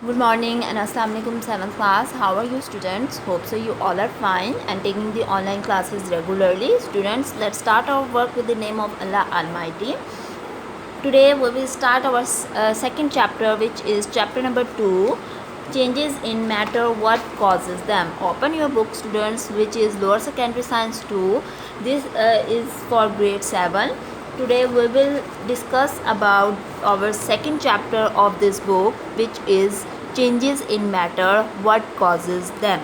Good morning and Assalamu alaikum 7th class. How are you students? Hope so you all are fine and taking the online classes regularly. Students, let's start our work with the name of Allah Almighty. Today we will start our second chapter, which is chapter number 2, changes in matter, what causes them. Open your book students, which is lower secondary science 2. This is for grade 7. Today we will discuss about our second chapter of this book, which is changes in matter, what causes them.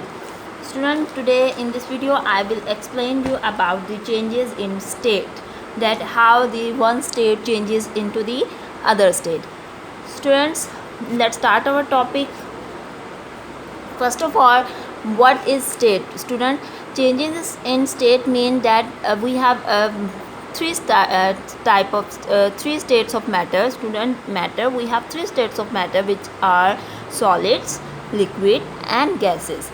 Student, today in this video I will explain you about the changes in state, that how the one state changes into the other state. Students, let's start our topic. First of all, what is state? Student, changes in state mean that we have three states of matter. Student, matter, we have three states of matter, which are solids, liquid and gases.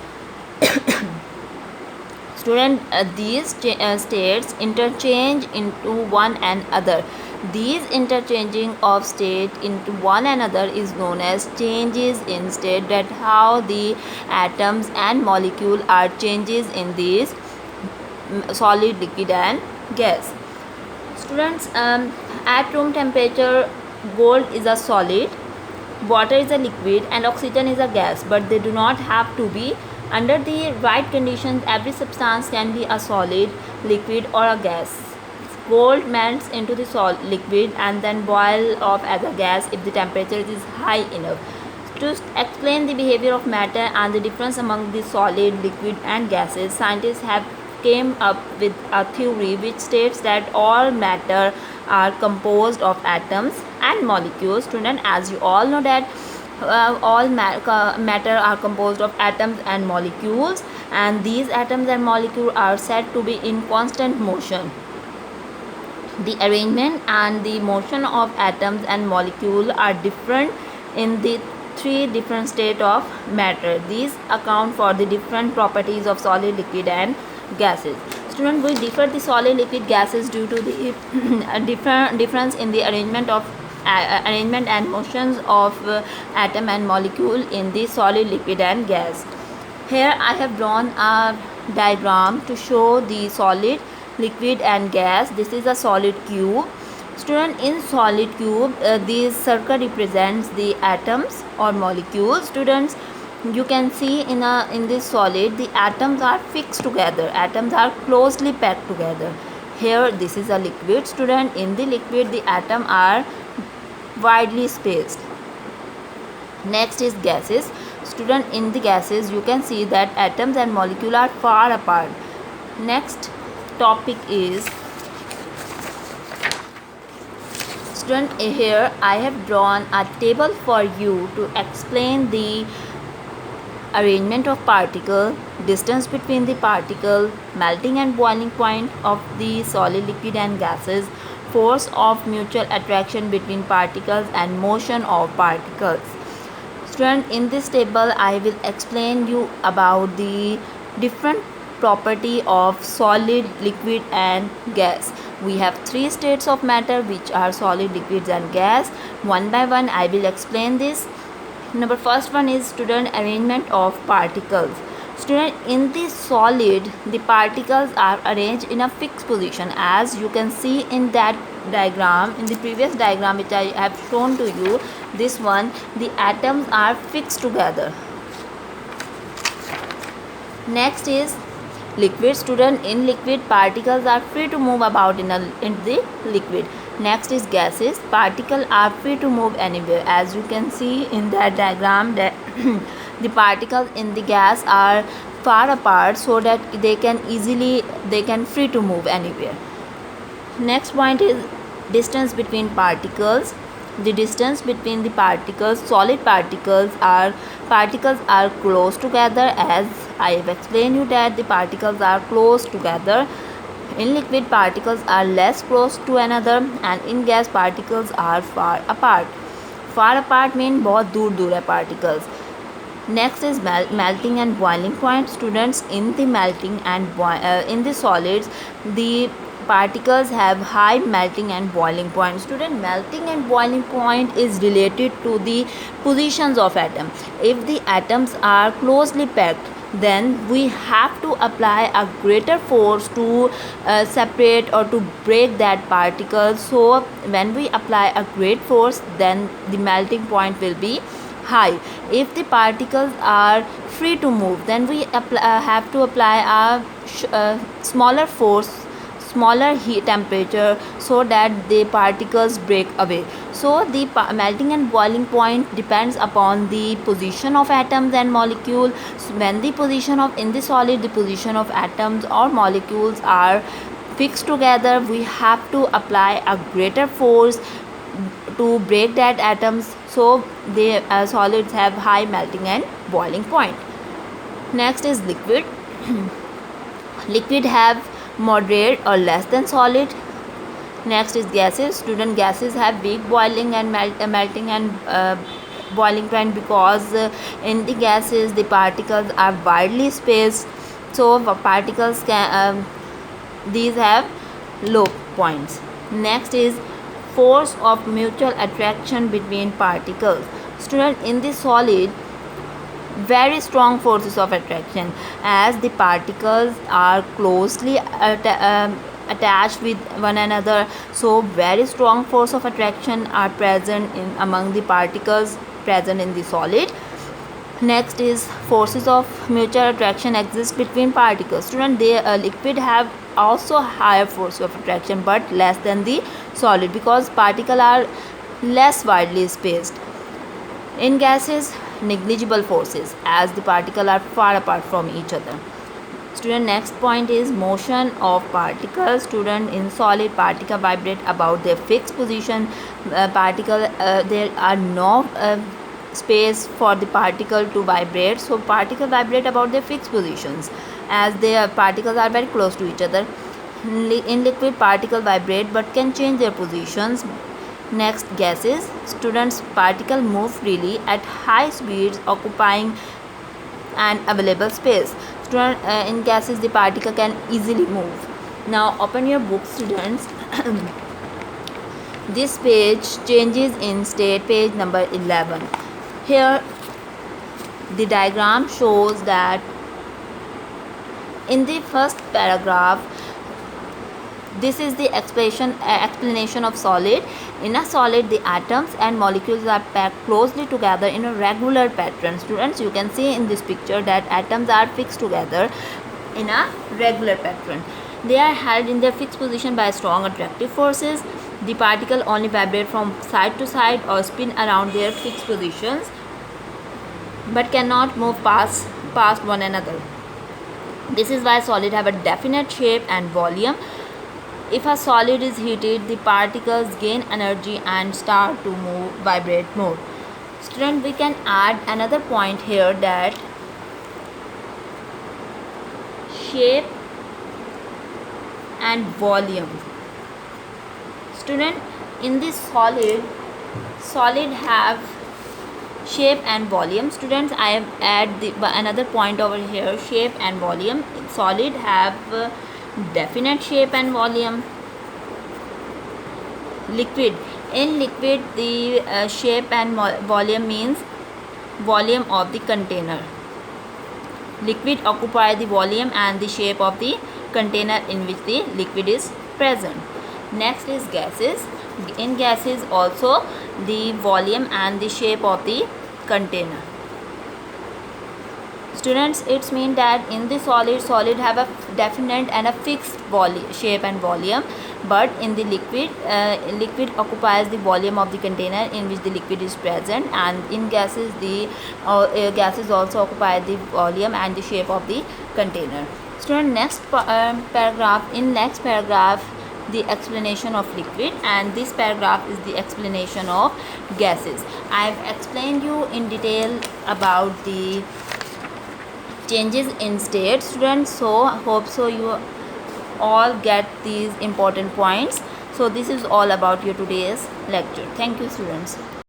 Student, these states interchange into one another. These interchanging of state into one another is known as changes in state, that how the atoms and molecule are changes in these solid, liquid and gas. Students, at room temperature, gold is a solid, water is a liquid and oxygen is a gas, but they do not have to be. Under the right conditions, every substance can be a solid, liquid or a gas. Gold melts into the liquid and then boil off as a gas if the temperature is high enough. To explain the behavior of matter and the difference among the solid, liquid and gases, scientists have came up with a theory which states that all matter are composed of atoms and molecules. Student, as you all know that all matter are composed of atoms and molecules, and these atoms and molecules are said to be in constant motion. The arrangement and the motion of atoms and molecules are different in the three different states of matter. These account for the different properties of solid, liquid and gases. Student, we differ the solid, liquid, gases due to the difference in the arrangement and motions of atom and molecule in the solid, liquid and gas. Here I have drawn a diagram to show the solid, liquid and gas. This is a solid cube. Student, in solid cube, this circle represents the atoms or molecules. Students, you can see in this solid, the atoms are fixed together, atoms are closely packed together. Here this is a liquid. Student, in the liquid, the atoms are widely spaced. Next is gases. Student, in the gases, you can see that atoms and molecules are far apart. Next topic is, student, here I have drawn a table for you to explain the arrangement of particle, distance between the particle, melting and boiling point of the solid, liquid and gases, force of mutual attraction between particles and motion of particles. Student, in this table I will explain you about the different property of solid, liquid and gas. We have three states of matter, which are solid, liquids and gas. One by one I will explain this. Number first one is, student, arrangement of particles. Student, in the solid, the particles are arranged in a fixed position, as you can see in that diagram, in the previous diagram which I have shown to you. This one, the atoms are fixed together. Next is liquid. Student, in liquid, particles are free to move about in the liquid. Next is gases. Particles are free to move anywhere, as you can see in that diagram that the particles in the gas are far apart, so that they can free to move anywhere. Next point is distance between particles. The distance between the particles, solid particles are close together, as I have explained you that the particles are close together. In liquid, particles are less close to another, and in gas, particles are far apart. Far apart mean बहुत दूर दूर है particles. Next is melting and boiling point. Students, in the melting and in the solids, the particles have high melting and boiling point. Student, melting and boiling point is related to the positions of atom. If the atoms are closely packed, then we have to apply a greater force to separate or to break that particle. So when we apply a great force, then the melting point will be high. If the particles are free to move, then we have to apply a smaller force, smaller heat temperature, so that the particles break away. So the melting and boiling point depends upon the position of atoms and molecules. When the position of in the solid, the position of atoms or molecules are fixed together, we have to apply a greater force to break that atoms, so the solids have high melting and boiling point. Next is liquid. Liquid have moderate or less than solid. Next is gases. Student, gases have weak boiling and melting and boiling point, because in the gases the particles are widely spaced, so particles can these have low points. Next is force of mutual attraction between particles. Student, in the solid, very strong forces of attraction, as the particles are closely attached with one another, so very strong force of attraction are present in among the particles present in the solid. Next is forces of mutual attraction exist between particles. Student, they liquid have also higher force of attraction but less than the solid, because particles are less widely spaced. In gases, negligible forces, as the particles are far apart from each other. Student, next point is motion of particles. Student, in solid, particle vibrate about their fixed position. There are no space for the particle to vibrate, so particle vibrate about their fixed positions, as their particles are very close to each other. In liquid, particle vibrate but can change their positions. Next, gases. Students, particle move freely at high speeds, occupying an available space. Student, in gases the particle can easily move. Now open your book, students. This page, changes in state, page number 11. Here the diagram shows that in the first paragraph, this is the explanation of solid. In a solid, the atoms and molecules are packed closely together in a regular pattern. Students, you can see in this picture that atoms are fixed together in a regular pattern. They are held in their fixed position by strong attractive forces. The particle only vibrate from side to side or spin around their fixed positions, but cannot move past one another. This is why solid have a definite shape and volume. If a solid is heated, the particles gain energy and start to vibrate more. Student, we can add another point here, that shape and volume. Student, in this solid have shape and volume. Students, I have add another point over here, shape and volume. Solid have definite shape and volume. Liquid, in liquid the shape and volume means volume of the container. Liquid occupy the volume and the shape of the container in which the liquid is present. Next is gases. In gases also the volume and the shape of the container. Students, it's mean that in the solid have a definite and a fixed shape and volume, but in the liquid occupies the volume of the container in which the liquid is present, and in gases the gases also occupy the volume and the shape of the container. Student, next paragraph. In next paragraph, the explanation of liquid, and this paragraph is the explanation of gases. I have explained you in detail about the changes in state, students, so hope so you all get these important points. So this is all about your today's lecture. Thank you, students.